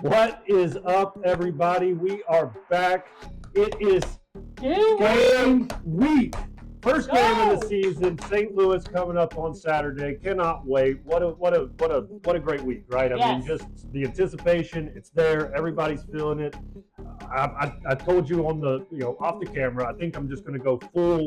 What is up, everybody? We are back. It is game week. First game of the season. St. Louis coming up on Saturday. Cannot wait. What a great week, right? I mean, just the anticipation. It's there. Everybody's feeling it. I told you on the off the camera. I think I'm just going to go full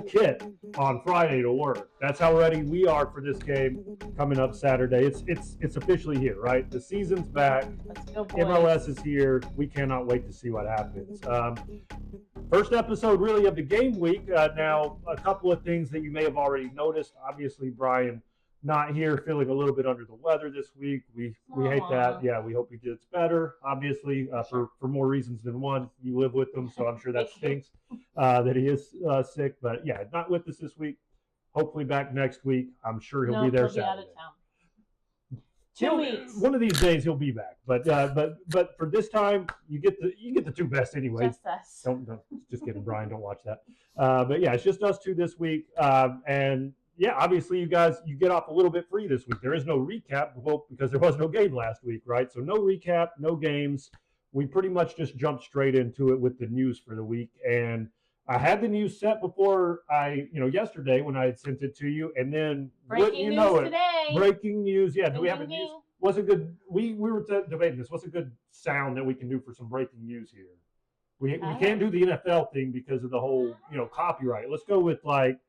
kit on Friday to work. That's how ready we are for this game coming up Saturday. It's officially here, right? The season's back. Let's go, boys. MLS is here. We cannot wait to see what happens. First episode really of the game week. Now, a couple of things that you may have already noticed. Obviously, Brian not here, feeling a little bit under the weather this week. We hate that. Yeah, we hope he gets better, obviously, for more reasons than one. You live with him, so I'm sure that stinks that he is sick. But yeah, not with us this week. Hopefully back next week. I'm sure he'll be there Saturday. Out of town. 2 weeks. One of these days he'll be back. But for this time, you get the two best anyway. Just us. Don't just kidding, Brian. Don't watch that. But yeah, it's just us two this week. And yeah, obviously you guys, you get off a little bit free this week. There is no recap, well, because there was no game last week, right? So no recap, no games. We pretty much just jumped straight into it with the news for the week. And I had the news set before yesterday when I had sent it to you. And then, breaking news today. Breaking news. Yeah, do we have a news? What's a good, we were debating this. What's a good sound that we can do for some breaking news here? We can't do the NFL thing because of the whole, copyright. Let's go with like,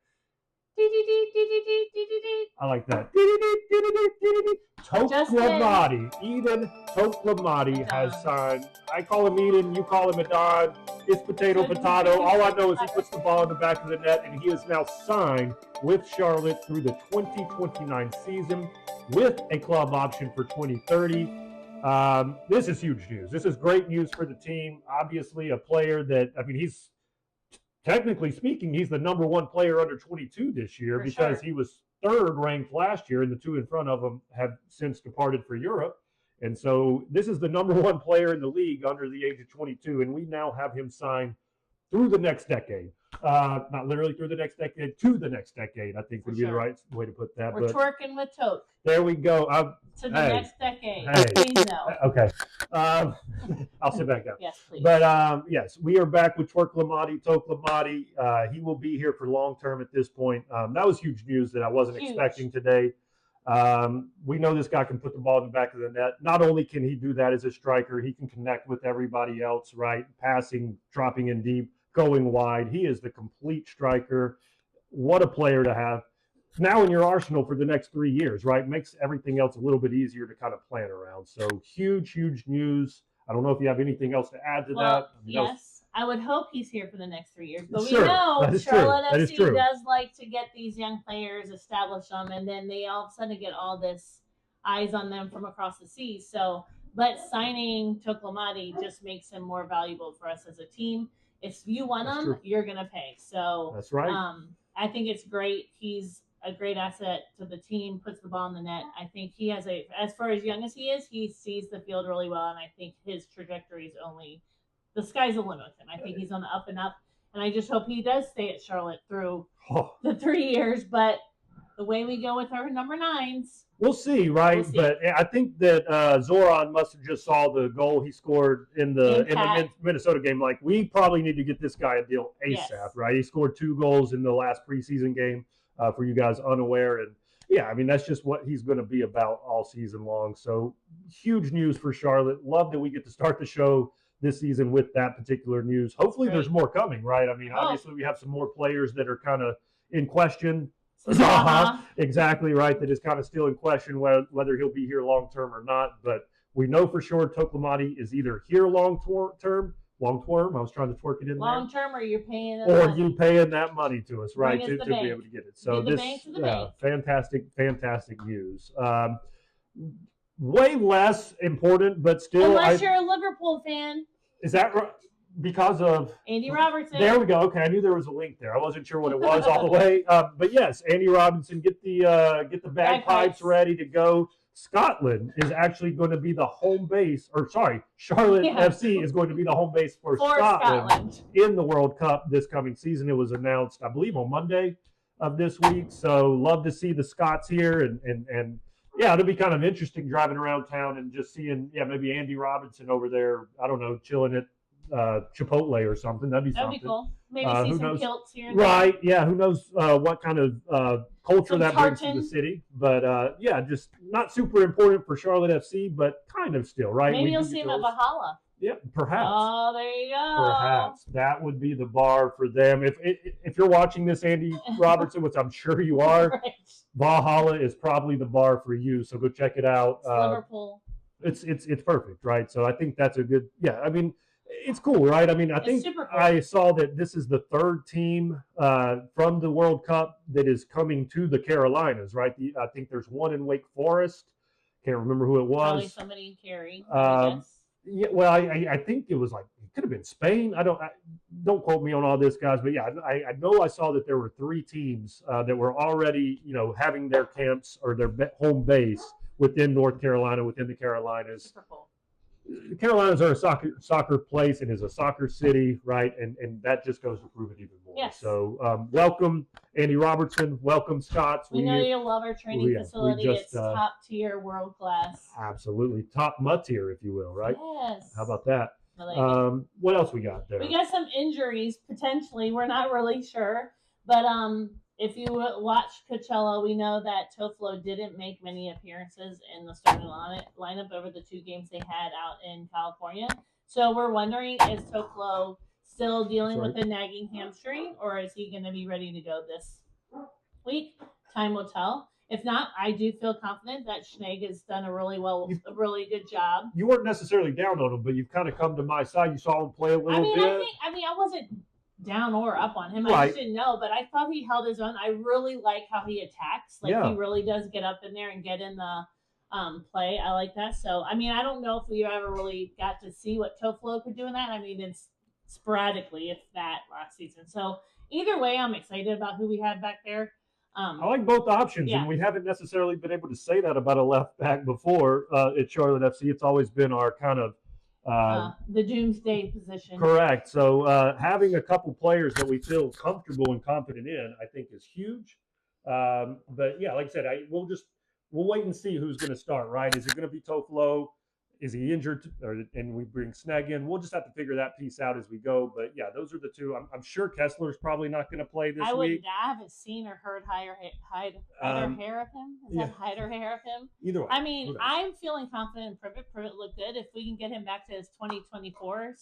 I like that. Toklomati. Eden Toklomati has signed. I call him Eden. You call him Adon. It's potato. All I know is he puts the ball in the back of the net, and he is now signed with Charlotte through the 2029 season with a club option for 2030. This is huge news. This is great news for the team. Obviously, a player that, he's technically speaking, he's the number one player under 22 this year because he was third ranked last year, and the two in front of him have since departed for Europe. And so this is the number one player in the league under the age of 22, and we now have him signed through the next decade. Not literally through the next decade, to the next decade, I think would be the right way to put that. We're twerking with Toke. There we go. To the next decade. Hey. Please no. Okay. I'll sit back down. Yes, please. But yes, we are back with Toklomati. He will be here for long term at this point. That was huge news that I wasn't expecting today. We know this guy can put the ball in the back of the net. Not only can he do that as a striker, he can connect with everybody else, right? Passing, dropping in deep, going wide. He is the complete striker. What a player to have. Now in your arsenal for the next 3 years, right? Makes everything else a little bit easier to kind of plan around. So huge news. I don't know if you have anything else to add to that. Yes. I would hope he's here for the next 3 years. But we know Charlotte FC does like to get these young players, establish them, and then they all of a sudden get all this eyes on them from across the seas. So, but signing Toklomati just makes him more valuable for us as a team. If you want him, you're going to pay. So that's right. I think it's great. He's a great asset to the team, puts the ball in the net. I think he has as far as young as he is, he sees the field really well, and I think his trajectory is the sky's the limit with him. I think he's on the up and up, and I just hope he does stay at Charlotte through the 3 years. But the way we go with our number 9s, we'll see, right? We'll see. But I think that Zoran must have just saw the goal he scored in the Minnesota game. Like, we probably need to get this guy a deal ASAP, right? He scored 2 goals in the last preseason game. For you guys unaware, and yeah, that's just what he's going to be about all season long. So huge news for Charlotte. Love that we get to start the show this season with that particular news. Hopefully there's more coming, right? Obviously we have some more players that are kind of in question. Exactly right. That is kind of still in question whether he'll be here long term or not. But we know for sure Toklomati is either here long term. I was trying to twerk it in long term, or you're paying you paying that money to us, right? To be able to get it. So this fantastic news. Way less important, but still. Unless you're a Liverpool fan. Is that right? Because of Andy Robertson. There we go. Okay, I knew there was a link there. I wasn't sure what it was all the way. But yes, Andy Robinson, get the bagpipes ready to go. Scotland is actually going to be the home base, Charlotte FC is going to be the home base for Scotland in the World Cup this coming season. It was announced, I believe, on Monday of this week. So love to see the Scots here and Yeah, it'll be kind of interesting driving around town and just seeing, yeah, maybe Andy Robinson over there, I don't know, chilling at Chipotle or something. That'd be That'd be something. cool. Maybe see Who some knows? kilts here and there. Right. Yeah. Who knows what kind of culture Some that brings to the tartan. city. But yeah, just not super important for Charlotte FC, but kind of still, right? Maybe We you'll do see get him at those. Valhalla. Yeah, perhaps. Oh, there you go. Perhaps that would be the bar for them. If you're watching this, Andy Robertson, which I'm sure you are, Right. Valhalla is probably the bar for you. So go check it out. It's Liverpool. It's perfect, right? So I think that's a good. Yeah, I mean, it's cool, right? I mean, I think super cool. I saw that this is the third team from the World Cup that is coming to the Carolinas, right? I think there's one in Wake Forest. Can't remember who it was. Probably somebody in Cary, I guess. Yeah, well, I think it was like it could have been Spain. Don't quote me on all this, guys, but yeah, I know I saw that there were 3 teams that were already having their camps or their home base within North Carolina, within the Carolinas. Super cool. The Carolinas are a soccer place and is a soccer city, right? And that just goes to prove it even more. Yes. So welcome, Andy Robertson. Welcome, Scott. We know you love our training facility. It's top tier, world class. Absolutely. Top tier, if you will, right? Yes. How about that? What else we got there? We got some injuries, potentially. We're not really sure. But if you watch Coachella, we know that Toflo didn't make many appearances in the starting lineup over the 2 games they had out in California. So we're wondering, is Toflo still dealing with a nagging hamstring, or is he going to be ready to go this week? Time will tell. If not, I do feel confident that Schnegg has done a really good job. You weren't necessarily down on him, but you've kind of come to my side. You saw him play a little bit. I wasn't down or up on him. Right. I just didn't know, but I thought he held his own. I really like how he attacks. He really does get up in there and get in the play. I like that. So, I mean, I don't know if we ever really got to see what Toflo could do in that. I mean, it's sporadically, if that, last season. So, either way, I'm excited about who we had back there. I like both options, and we haven't necessarily been able to say that about a left back before at Charlotte FC. It's always been our kind of the doomsday position. Correct. So having a couple players that we feel comfortable and confident in, I think, is huge. But yeah, like I said, we'll wait and see who's going to start. Right? Is it going to be Toflo? Is he injured, and we bring Schnegg in? We'll just have to figure that piece out as we go. But yeah, those are the 2. I'm sure Kessler's probably not going to play this week. I haven't seen or heard higher hair of him. Is that higher hair of him? Either way. I mean, I'm feeling confident in Privet. Privet looked good. If we can get him back to his 2024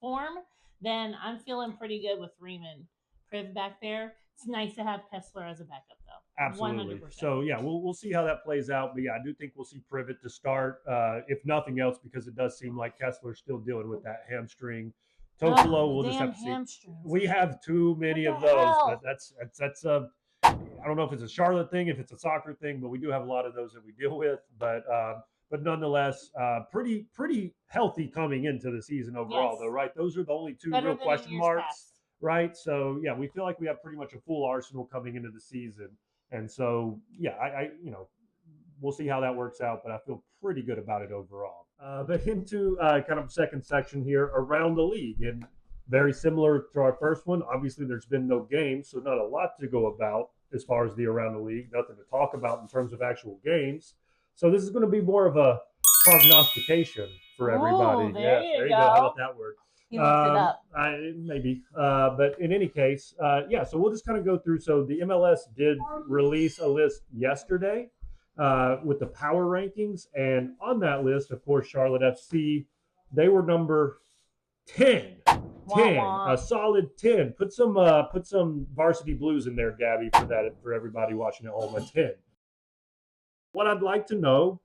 form, then I'm feeling pretty good with Riemann. Priv back there. It's nice to have Kessler as a backup, though. Absolutely. 100%. So yeah, we'll see how that plays out. But yeah, I do think we'll see Privet to start, if nothing else, because it does seem like Kessler's still dealing with that hamstring. Toflo, we'll just have to see. We have too many of those, but that's I don't know if it's a Charlotte thing, if it's a soccer thing, but we do have a lot of those that we deal with. But nonetheless, pretty healthy coming into the season overall, though, right? Those are the only 2 real question marks. Past. Right. So yeah, we feel like we have pretty much a full arsenal coming into the season. And so, yeah, I we'll see how that works out, but I feel pretty good about it overall. But into kind of second section here around the league, and very similar to our first one. Obviously, there's been no games, so not a lot to go about as far as the around the league. Nothing to talk about in terms of actual games. So this is going to be more of a prognostication for everybody. There you go. How about that word? You looked it up. Maybe. But in any case, yeah, so we'll just kind of go through. So the MLS did release a list yesterday with the power rankings. And on that list, of course, Charlotte FC, they were number 10. 10, a solid 10. Put some varsity blues in there, Gabby, for everybody watching at home. A 10. What I'd like to know,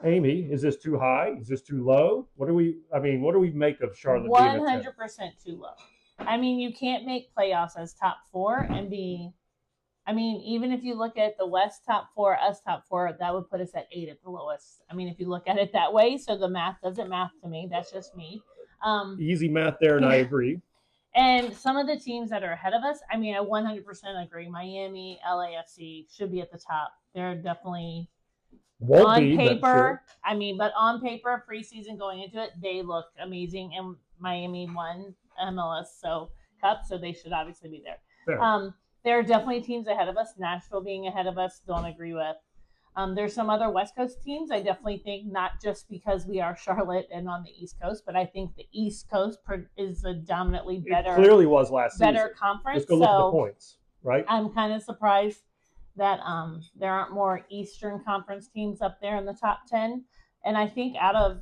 Amy, is this too high? Is this too low? What do we make of Charlotte? 100% too low. I mean, you can't make playoffs as top 4 and be. I mean, even if you look at the West top 4, us top 4, that would put us at 8 at the lowest. I mean, if you look at it that way, so the math doesn't math to me. That's just me. Easy math there, and I agree. And some of the teams that are ahead of us, I mean, I 100% agree. Miami, LAFC should be at the top. They're definitely on paper. I mean, but on paper, preseason going into it, they look amazing. And Miami won MLS Cup, so they should obviously be there. There are definitely teams ahead of us. Nashville being ahead of us, don't agree with. There's some other West Coast teams. I definitely think not just because we are Charlotte and on the East Coast, but I think the East Coast is a dominantly better. It clearly was last better season. conference. Just go look at the points, right? I'm kind of surprised that there aren't more Eastern Conference teams up there in the top 10. And I think out of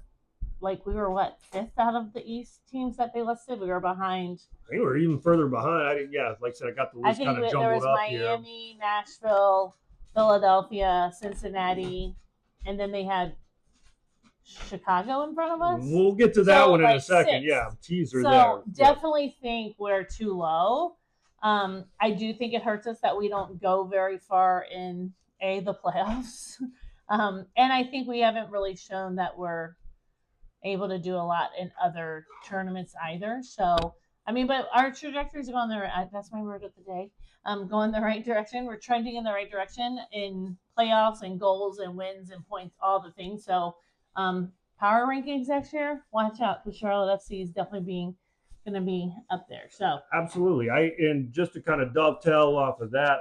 we were fifth out of the East teams that they listed. We were behind. They were even further behind. Like I said, I got the list kind of jumbled up. There was Miami, Nashville, Philadelphia, Cincinnati, and then they had Chicago in front of us. We'll get to that one in a second. 6. Yeah, teaser there. So definitely think we're too low. I do think it hurts us that we don't go very far in the playoffs. And I think we haven't really shown that we're able to do a lot in other tournaments either. So, but our trajectories are going there. That's my word of the day. Going the right direction. We're trending in the right direction in playoffs and goals and wins and points, all the things. So, power rankings next year, watch out because Charlotte FC is definitely going to be up there. So absolutely. And just to kind of dovetail off of that,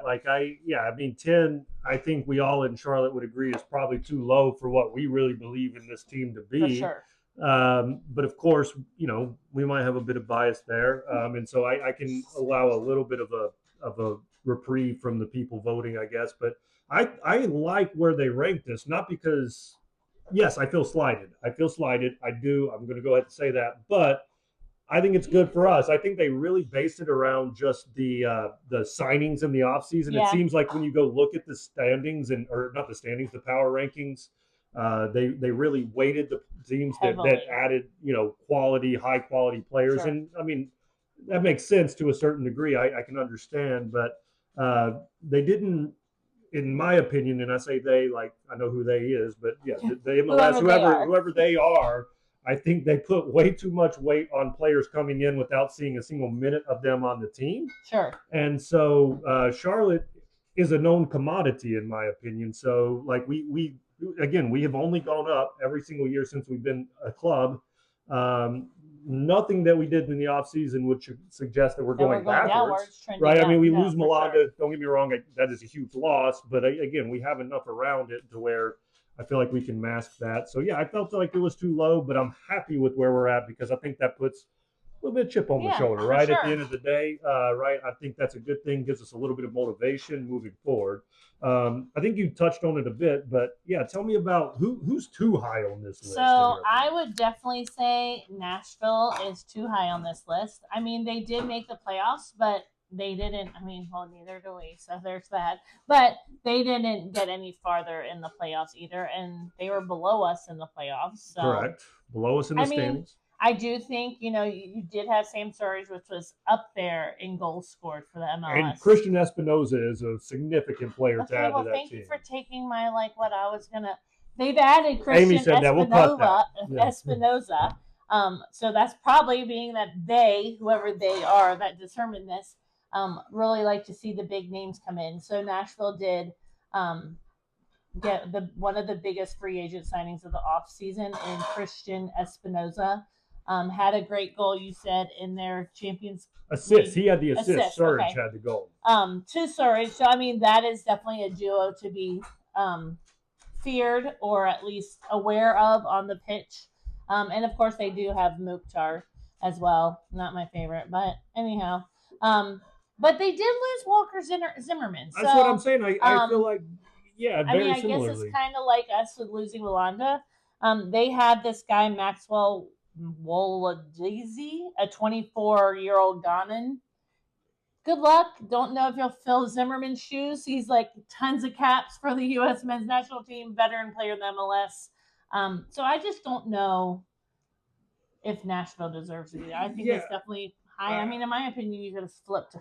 10, I think we all in Charlotte would agree is probably too low for what we really believe in this team to be. For sure. But of course, we might have a bit of bias there. And so I can allow a little bit of a reprieve from the people voting, I guess. But I like where they ranked us, not because, yes, I feel slighted. I do. I'm going to go ahead and say that. But I think it's good for us. I think they really based it around just the signings in the offseason. Yeah. It seems like when you go look at the standings or not the standings, the power rankings, they really weighted the teams that added, high quality players. Sure. And that makes sense to a certain degree. I can understand, but they didn't, in my opinion, and I say they, I know who they is, but yeah, the MLS, whoever they are, I think they put way too much weight on players coming in without seeing a single minute of them on the team. Sure. And so Charlotte is a known commodity, in my opinion. So we have only gone up every single year since we've been a club. Nothing that we did in the offseason would suggest that we're going backwards, right? We lose Malanda. Sure. Don't get me wrong, that is a huge loss. But again, we have enough around it to where I feel like we can mask that. So, yeah, I felt like it was too low, but I'm happy with where we're at because I think that puts a little bit of chip on the shoulder, right? Sure. At the end of the day, right? I think that's a good thing, gives us a little bit of motivation moving forward. I think you touched on it a bit, but, yeah, tell me about who's too high on this list. So, I would definitely say Nashville is too high on this list. They did make the playoffs, but they didn't. Neither do we. So there's that. But they didn't get any farther in the playoffs either, and they were below us in the playoffs. So, correct. Below us in the standings. I do think you did have Sam Surridge, which was up there in goals scored for the MLS. And Christian Espinoza is a significant player to add to that team. Thank you for taking my what I was gonna. They've added Christian Amy said that. We'll cut that. Yeah. Espinoza. So that's probably being that they, whoever they are, that determined this. Really like to see the big names come in. So Nashville did get one of the biggest free agent signings of the offseason in Christian Espinoza. Had a great goal, you said, in their Champions Assist. He had the assist. Surridge had the goal. To Surridge. So, that is definitely a duo to be feared or at least aware of on the pitch. And, of course, they do have Mukhtar as well. Not my favorite, but anyhow. But they did lose Walker Zimmerman. So, that's what I'm saying. I feel like, very I similarly. guess it's kind of like us with losing Malanda. They had this guy, Maxwell Woladizi, a 24-year-old Ghanan. Good luck. Don't know if you'll fill Zimmerman's shoes. He's tons of caps for the U.S. men's national team, veteran player in the MLS. So I just don't know if Nashville deserves it. I think it's definitely high. In my opinion, you could have flipped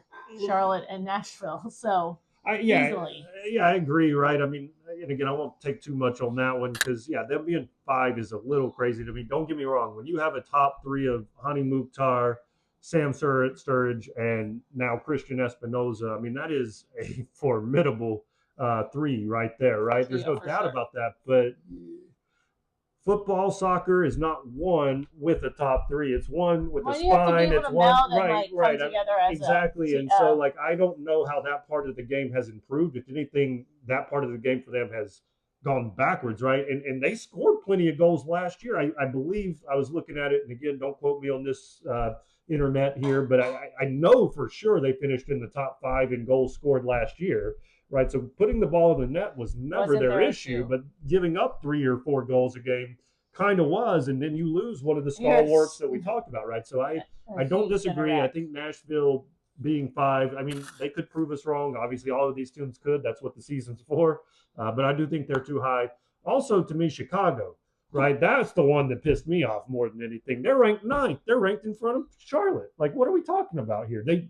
Charlotte and Nashville. So easily. Yeah, I agree, right? And again, I won't take too much on that one because, them being 5 is a little crazy to me. Don't get me wrong. When you have a top 3 of Hani Mukhtar, Sam Surridge, and now Christian Espinoza, that is a formidable 3 right there, right? There's no doubt about that. But football, soccer is not one with a top 3. It's one with a spine. It's one, right. Exactly. And so, I don't know how that part of the game has improved. If anything, that part of the game for them has gone backwards, right? And they scored plenty of goals last year. I believe I was looking at it, and again, don't quote me on this internet here, but I know for sure they finished in the top 5 in goals scored last year, right? So putting the ball in the net was never Wasn't their their issue, issue. but giving up 3 or 4 goals a game kind of was, and then you lose one of the You're stalwarts that we talked about, right? So a I don't huge center disagree. I back. think Nashville being 5, I mean, they could prove us wrong. Obviously, all of these teams could. That's what the season's for. But I do think they're too high. Also, to me, Chicago, right? That's the one that pissed me off more than anything. They're ranked 9th. They're ranked in front of Charlotte. Like, what are we talking about here? They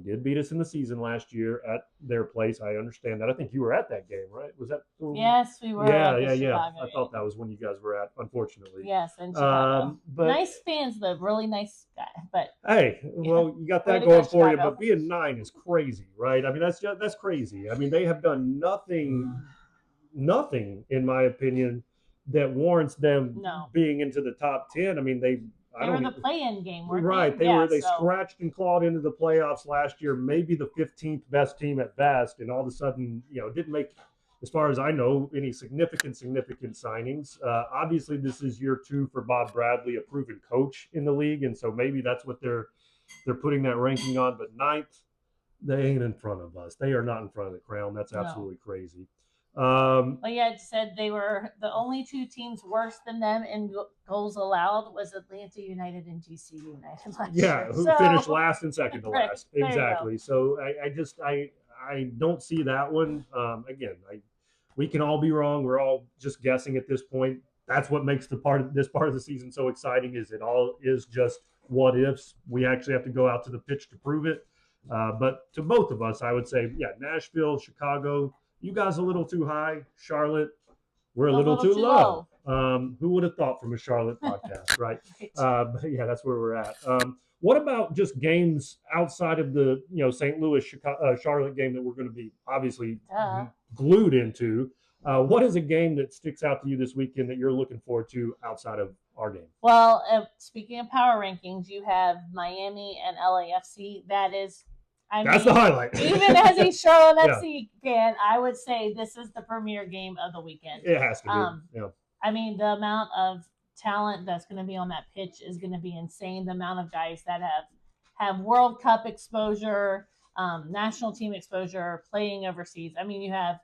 did beat us in the season last year at their place. I understand that. I think you were at that game, right? Was that? Yes, we were. Yeah, at the yeah, yeah. Chicago I thought that was when you guys were at, unfortunately. Yes, in Chicago. But nice fans, though. Really nice guy. But hey, well, you got Way that to going go, for you. Chicago. But being 9 is crazy, right? I mean, that's crazy. I mean, they have done nothing, in my opinion, that warrants them No. being into the top 10. I mean, They were the play-in game, weren't right. they? They scratched and clawed into the playoffs last year, maybe the 15th best team at best, and all of a sudden, didn't make, as far as I know, any significant signings. Obviously, this is year 2 for Bob Bradley, a proven coach in the league, and so maybe that's what they're putting that ranking on. But 9th, they ain't in front of us. They are not in front of the Crown. That's absolutely crazy. But yeah, it said they were the only 2 teams worse than them in goals allowed was Atlanta United and DC United last year. Who finished last and second to Right, last. there you go. Exactly. So I don't see that one. Again, we can all be wrong. We're all just guessing at this point. That's what makes this part of the season so exciting. Is it all is just what ifs. We actually have to go out to the pitch to prove it. But to both of us, I would say, yeah, Nashville, Chicago, you guys a little too high. Charlotte, we're a little too low. Who would have thought from a Charlotte podcast, right? But yeah, that's where we're at. What about just games outside of the St. Louis Charlotte game that we're going to be obviously glued into? What is a game that sticks out to you this weekend that you're looking forward to outside of our game? Well, speaking of power rankings, you have Miami and LAFC. That's the highlight. Even as a Charlotte FC fan, I would say this is the premier game of the weekend. It has to be. I mean, the amount of talent that's going to be on that pitch is going to be insane. The amount of guys that have World Cup exposure, national team exposure, playing overseas. I mean, you have,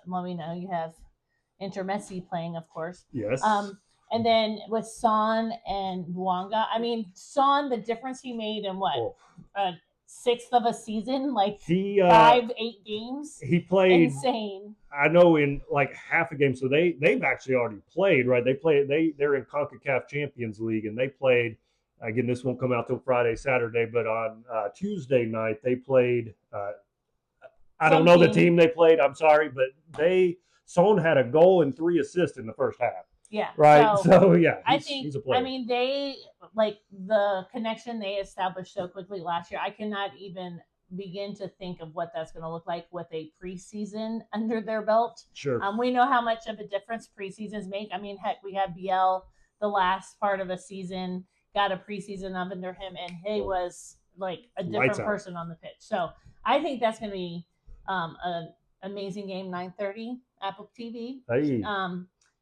you have Inter Messi playing, of course. Yes. And then with Son and Luanga, I mean, Son, the difference he made in what? 6th of a season, like 5-8 games. He played insane. I know in like half a game. So they've actually already played, right? They're in CONCACAF Champions League, and they played. Again, this won't come out till Friday, Saturday, but on Tuesday night they played. I don't know the team they played. I'm sorry, but Son had a goal and 3 assists in the first half. Yeah. Right. So yeah, he's a player. I mean, they like the connection they established so quickly last year. I cannot even begin to think of what that's going to look like with a preseason under their belt. Sure. We know how much of a difference preseasons make. I mean, heck, we had Biel the last part of a season, got a preseason under him, and he was like a different person on the pitch. So I think that's going to be an amazing game. 9:30 Apple TV. Hey.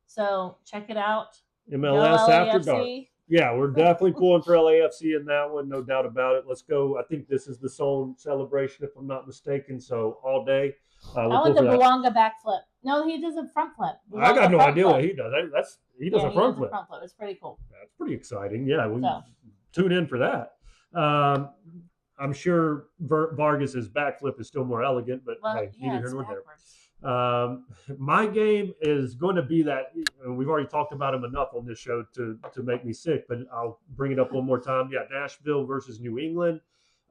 So check it out. MLS After Dark. Yeah, we're definitely pulling for LAFC in that one, no doubt about it. Let's go. I think this is the Son celebration, if I'm not mistaken. So all day. I want the Luanga backflip. No, he does a front flip. I got no idea what he does. He does a front flip. It's pretty cool. That's pretty exciting. Yeah, we tune in for that. I'm sure Vargas's backflip is still more elegant, but hey, neither here nor there. My game is going to be that we've already talked about him enough on this show to make me sick, but I'll bring it up one more time. Yeah, Nashville versus New England.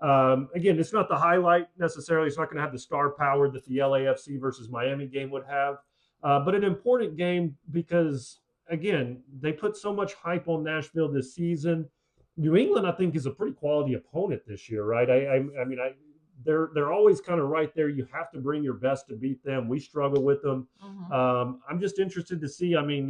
Again, it's not the highlight necessarily. It's not going to have the star power that the LAFC versus Miami game would have, but an important game because, again, they put so much hype on Nashville this season. New England, I think, is a pretty quality opponent this year, right? They're always kind of right there. You have to bring your best to beat them. We struggle with them. Mm-hmm. I'm just interested to see. I mean,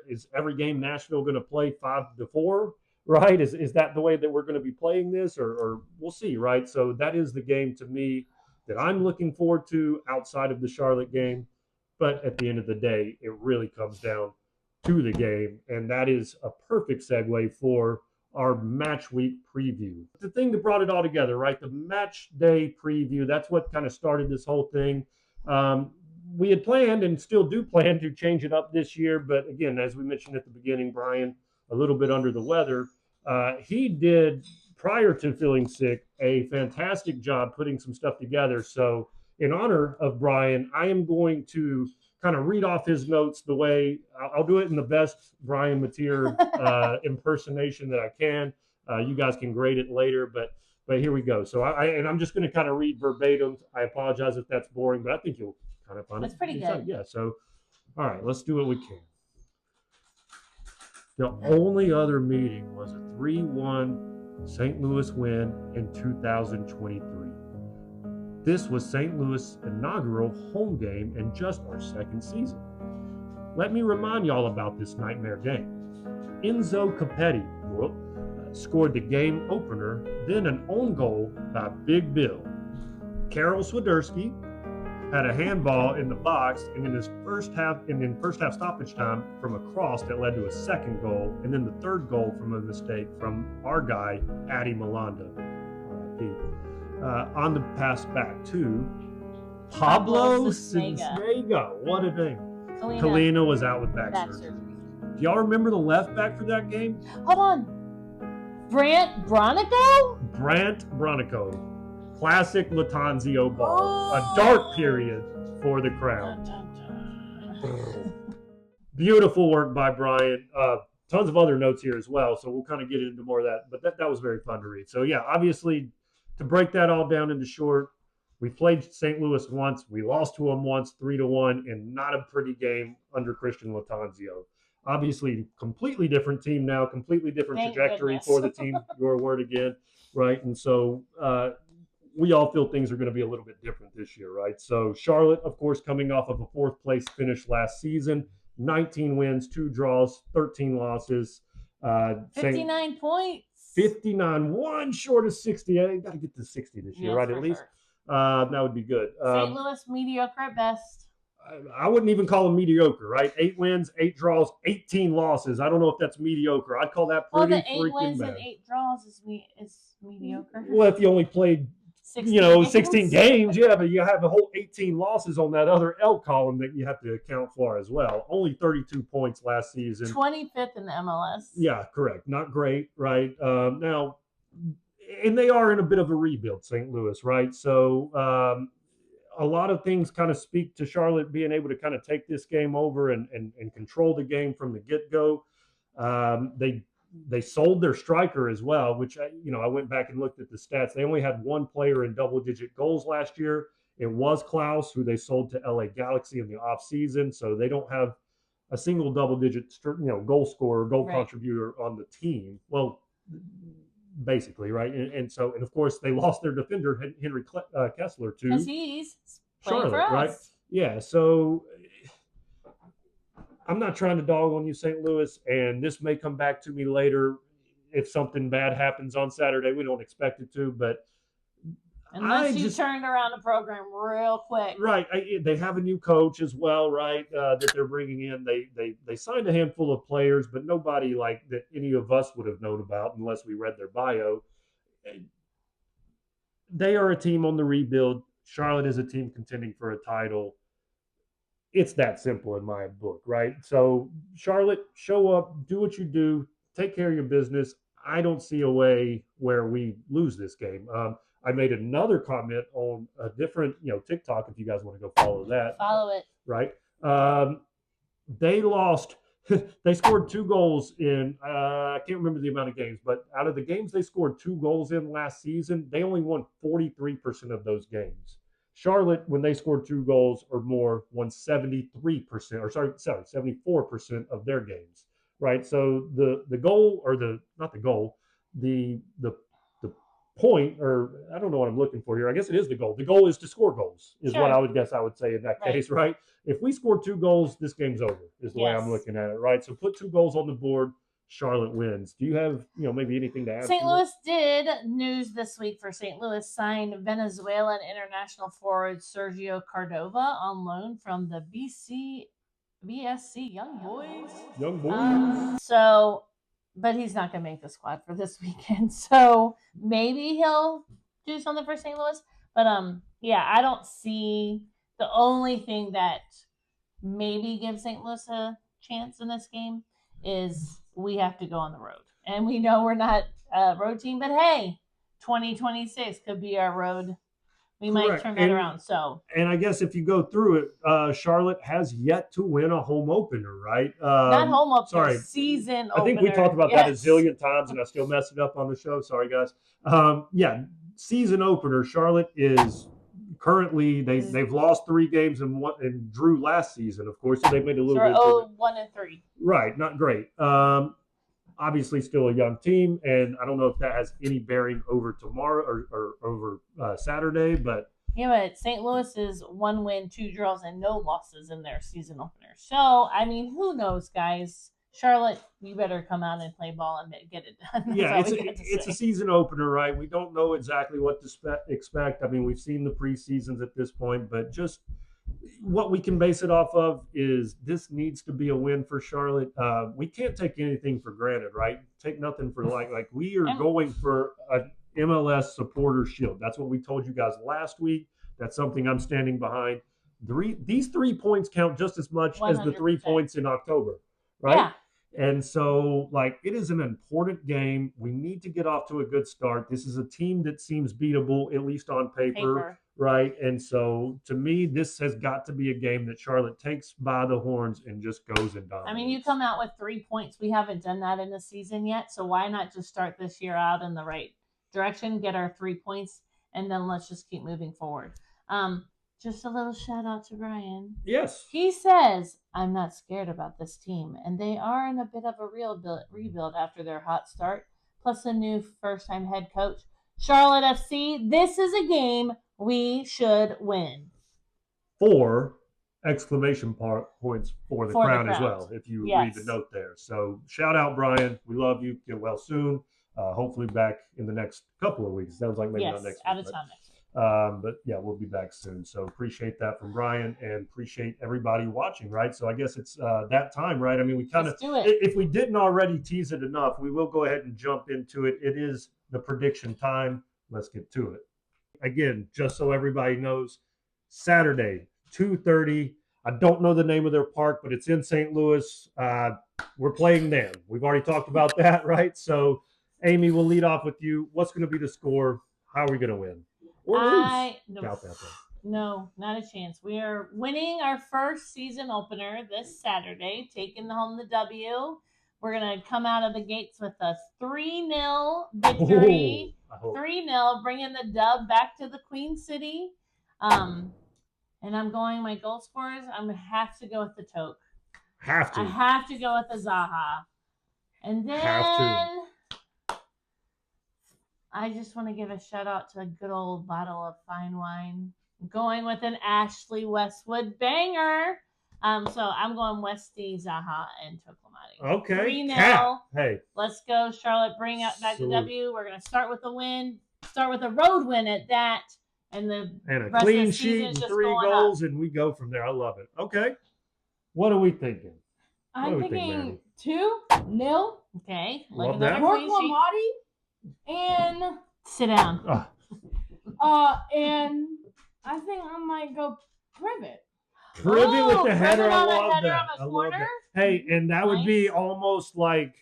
is every game Nashville going to play 5-4? Right? Is that the way that we're going to be playing this, or we'll see, right? So that is the game to me that I'm looking forward to outside of the Charlotte game. But at the end of the day, it really comes down to the game, and that is a perfect segue for our match week preview. The thing that brought it all together, right? The match day preview. That's what kind of started this whole thing. We had planned and still do plan to change it up this year, but again, as we mentioned at the beginning, Brian, a little bit under the weather. He did, prior to feeling sick, a fantastic job putting some stuff together. So, in honor of Brian, I am going to kind of read off his notes the way I'll do it in the best Brian Mateer impersonation that I can. You guys can grade it later, but here we go. So I'm just going to kind of read verbatim. I apologize if that's boring, but I think you'll kind of find it. That's pretty good. Yeah. So, all right, let's do what we can. The only other meeting was a 3-1 St. Louis win in 2023. This was St. Louis' inaugural home game in just our second season. Let me remind y'all about this nightmare game. Enzo Capetti scored the game opener, then an own goal by Big Bill. Karol Swiderski had a handball in the box, and in first half stoppage time from a cross that led to a second goal, and then the third goal from a mistake from our guy, Adi Malanda. On the pass back to Pablo Cisnega. What a name. Kalina was out with back surgery. Do y'all remember the left back for that game? Hold on. Brant Bronico. Classic Lattanzio ball. A dark period for the crowd. Beautiful work by Brian. Tons of other notes here as well, so we'll kind of get into more of that. But that was very fun to read. So, yeah, obviously, to break that all down into short, we played St. Louis once. We lost to them once, 3-1, and not a pretty game under Christian Lattanzio. Obviously, completely different team now, completely different trajectory for the team, your word again, right? And so we all feel things are going to be a little bit different this year, right? So Charlotte, of course, coming off of a fourth place finish last season, 19 wins, 2 draws, 13 losses. 59 points. 59, one short of 60. I got to get to 60 this year, right? At least. Sure. That would be good. St. Louis, mediocre at best. I wouldn't even call them mediocre, right? 8 wins, 8 draws, 18 losses. I don't know if that's mediocre. I'd call that pretty freaking bad. Well, the 8 wins and 8 draws is mediocre. Well, if you only played 16 games, yeah, but you have a whole 18 losses on that other L column that you have to account for as well. Only 32 points last season. 25th in the MLS. Yeah, correct. Not great, right? Now, and they are in a bit of a rebuild, St. Louis, right? So a lot of things kind of speak to Charlotte being able to kind of take this game over and control the game from the get-go. They sold their striker as well, which I went back and looked at the stats. They only had one player in double-digit goals last year. It was Klaus, who they sold to LA Galaxy in the offseason. So they don't have a single double-digit goal scorer, goal contributor on the team. Well, basically, right? And of course, they lost their defender, Henry Kessler, to because he's Charlotte, for us. Right? Yeah, so I'm not trying to dog on you, St. Louis, and this may come back to me later if something bad happens on Saturday. We don't expect it to, but unless you turned around the program real quick. Right. They have a new coach as well, right, that they're bringing in. They signed a handful of players, but nobody like that any of us would have known about unless we read their bio. They are a team on the rebuild. Charlotte is a team contending for a title. It's that simple in my book, right? So Charlotte, show up, do what you do, take care of your business. I don't see a way where we lose this game. I made another comment on a different, TikTok, if you guys want to go follow that. Follow it. Right. They lost. They scored 2 goals in, I can't remember the amount of games, but out of the games they scored 2 goals in last season, they only won 43% of those games. Charlotte, when they scored 2 goals or more, won 73%, or 74% of their games, right? So the goal, or not the goal, the point, or I don't know what I'm looking for here. I guess it is the goal. The goal is to score goals, is what I would say in that case, right? If we score 2 goals, this game's over, is the way I'm looking at it, right? So put 2 goals on the board, Charlotte wins. Do you have, maybe anything to add? St. Louis did news this week for St. Louis signed Venezuelan international forward Sergio Cordova on loan from the BSC Young Boys. Young Boys. But he's not going to make the squad for this weekend. So maybe he'll do something for St. Louis. But yeah, I don't see the only thing that maybe gives St. Louis a chance in this game is we have to go on the road. And we know we're not a road team, but hey, 2026 could be our road. We might turn that around. And I guess if you go through it, Charlotte has yet to win a home opener, right? Not home opener, sorry, season opener. I think we talked about that a zillion times, and I still messed it up on the show. Sorry, guys. Yeah, season opener. Charlotte is currently they've lost 3 games and drew last season, of course, so they made a little bit. 1-3. Right, not great. Obviously still a young team, and I don't know if that has any bearing over tomorrow or over Saturday, but yeah, but St. Louis is 1 win, 2 draws, and no losses in their season opener. So I mean, who knows, guys? Charlotte, you better come out and play ball and get it done. Yeah, it's a season opener, right? We don't know exactly what to expect. I mean, we've seen the preseasons at this point, but just what we can base it off of is this needs to be a win for Charlotte. We can't take anything for granted, right? Take nothing for like we are going for an MLS supporter shield. That's what we told you guys last week. That's something I'm standing behind. These 3 points count just as much 100%. As the 3 points in October, right? Yeah. And so, it is an important game. We need to get off to a good start. This is a team that seems beatable, at least on paper. Right? And so, to me, this has got to be a game that Charlotte takes by the horns and just goes and dominates. I mean, you come out with 3 points. We haven't done that in the season yet. So why not just start this year out in the right direction, get our 3 points, and then let's just keep moving forward. Just a little shout out to Brian. Yes. He says, I'm not scared about this team, and they are in a bit of a rebuild after their hot start, plus a new first-time head coach. Charlotte FC, this is a game we should win. 4 exclamation points for the Crown as well, if you read the note there. So shout out, Brian. We love you. Get well soon. Hopefully back in the next couple of weeks. Sounds like maybe not next week. Out of time next week. But yeah, we'll be back soon. So appreciate that from Brian and appreciate everybody watching, right? So I guess it's that time, right? I mean, we kind of, if we didn't already tease it enough, we will go ahead and jump into it. It is the prediction time. Let's get to it. Again, just so everybody knows, Saturday, 2:30. I don't know the name of their park, but it's in St. Louis. We're playing them. We've already talked about that, right? So Amy, we'll lead off with you. What's going to be the score? How are we going to win? No, not a chance. We are winning our first season opener this Saturday, taking home the W. We're going to come out of the gates with a 3-0 victory. 3-0, bringing the dub back to the Queen City. And I'm going, my goal scorers, I'm going to have to go with the Toke. I have to go with the Zaha. And then I just want to give a shout out to a good old bottle of fine wine. I'm going with an Ashley Westwood banger. So I'm going Westy, Zaha, and Toklomati. Okay. 3-0. Hey. Let's go, Charlotte. Bring up back the W. We're going to start with a win. Start with a road win at that. And a clean sheet and 3 goals, and we go from there. I love it. Okay. What are we thinking? I'm thinking 2-0. Okay. Love that. Toklomati. And sit down. And I think I might go Privet. Privet with the header. I love that. I love that. Hey, and that would be almost like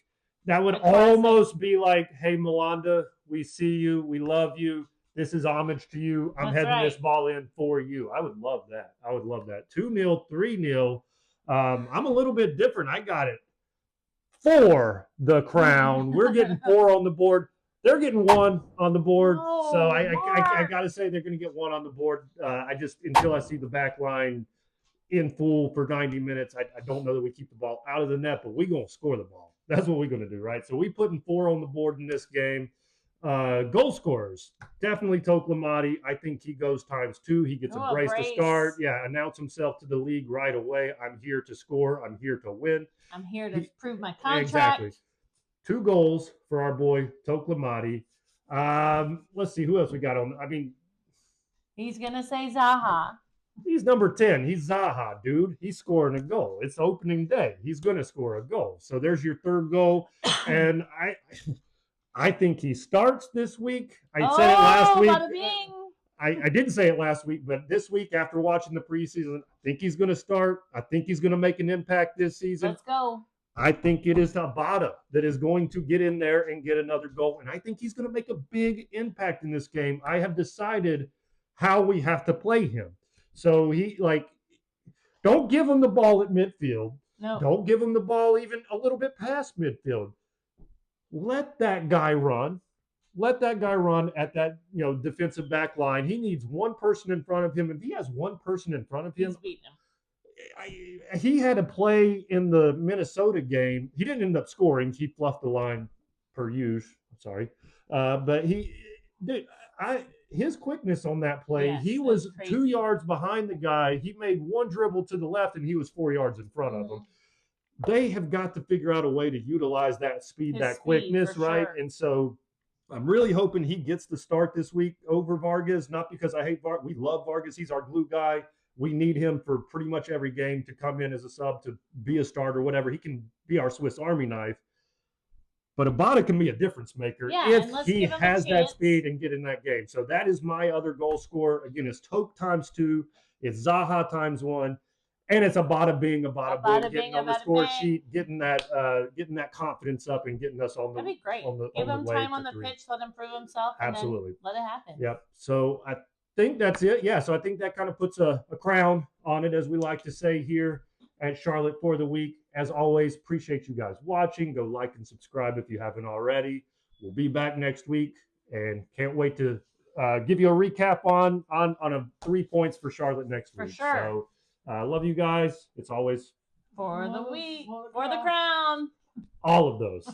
be like, hey, Melanda, we see you, we love you. This is homage to you. I'm heading this ball in for you. I would love that. 2-0, 3-0. I'm a little bit different. I got it for the Crown. We're getting 4 on the board. They're getting 1 on the board. So I got to say they're going to get 1 on the board. Until I see the back line in full for 90 minutes, I don't know that we keep the ball out of the net, but we're going to score the ball. That's what we're going to do, right? So we putting 4 on the board in this game. Goal scorers, definitely Toklomati. I think he goes ×2. He gets a brace to start. Yeah, announce himself to the league right away. I'm here to score. I'm here to win. I'm here to prove my contract. Exactly. 2 goals for our boy Toklomati. Let's see who else we got on. I mean, He's gonna say Zaha. he's number 10. He's Zaha, dude. He's scoring a goal. It's opening day. He's going to score a goal. So there's your 3rd goal. And I think he starts this week. I said it last week. Bada bing. I didn't say it last week, but this week after watching the preseason, I think he's going to start. I think he's going to make an impact this season. Let's go. I think it is Tabata that is going to get in there and get another goal. And I think he's going to make a big impact in this game. I have decided how we have to play him. So don't give him the ball at midfield. No. Don't give him the ball even a little bit past midfield. Let that guy run. Let that guy run at that defensive back line. He needs one person in front of him. If he has one person in front of him, He's beating him. he had a play in the Minnesota game. He didn't end up scoring. He fluffed the line per usual. Sorry. But his quickness on that play, Yes, he was crazy. 2 yards behind the guy. He made one dribble to the left, and he was 4 yards in front of him. They have got to figure out a way to utilize that speed, that quickness, right? Sure. And so I'm really hoping he gets the start this week over Vargas, not because I hate Vargas. We love Vargas. He's our glue guy. We need him for pretty much every game to come in as a sub, to be a starter, whatever. He can be our Swiss Army knife. But Abada can be a difference maker if he has that speed and get in that game. So that is my other goal scorer. Again, it's Toke times 2. It's Zaha times 1. And it's Abada being Abada Boom, getting on the score sheet, getting that confidence up and getting us on the. That'd be great. On the, Give on him the time on way the to 3. pitch, let him prove himself. And Absolutely. then let it happen. Yep. So I think that's it. Yeah. So I think that kind of puts a crown on it, as we like to say here at Charlotte for the week. As always, appreciate you guys watching. Go like and subscribe if you haven't already. We'll be back next week, and can't wait to give you a recap on a 3 points for Charlotte next week. For sure. So love you guys. It's always For the week. For the crown. all of those.